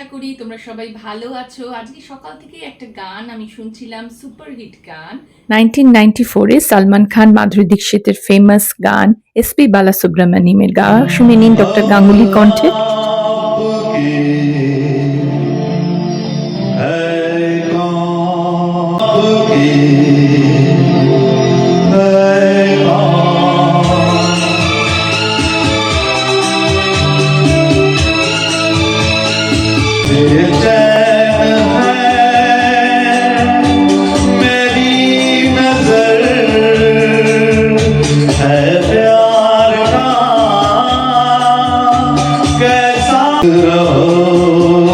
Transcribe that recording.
আশা করি তোমরা সবাই ভালো আছো। আজকে সকাল থেকে একটা গান আমি শুনছিলাম, সুপারহিট গান 1994-এ সালমান খান মাধুরী দীক্ষিতের ফেমাস গান এসপি বালাসুব্রমণিয়ামের গাওয়া। শুনে নিন ডক্টর গাঙ্গুলি কণ্ঠে। रहो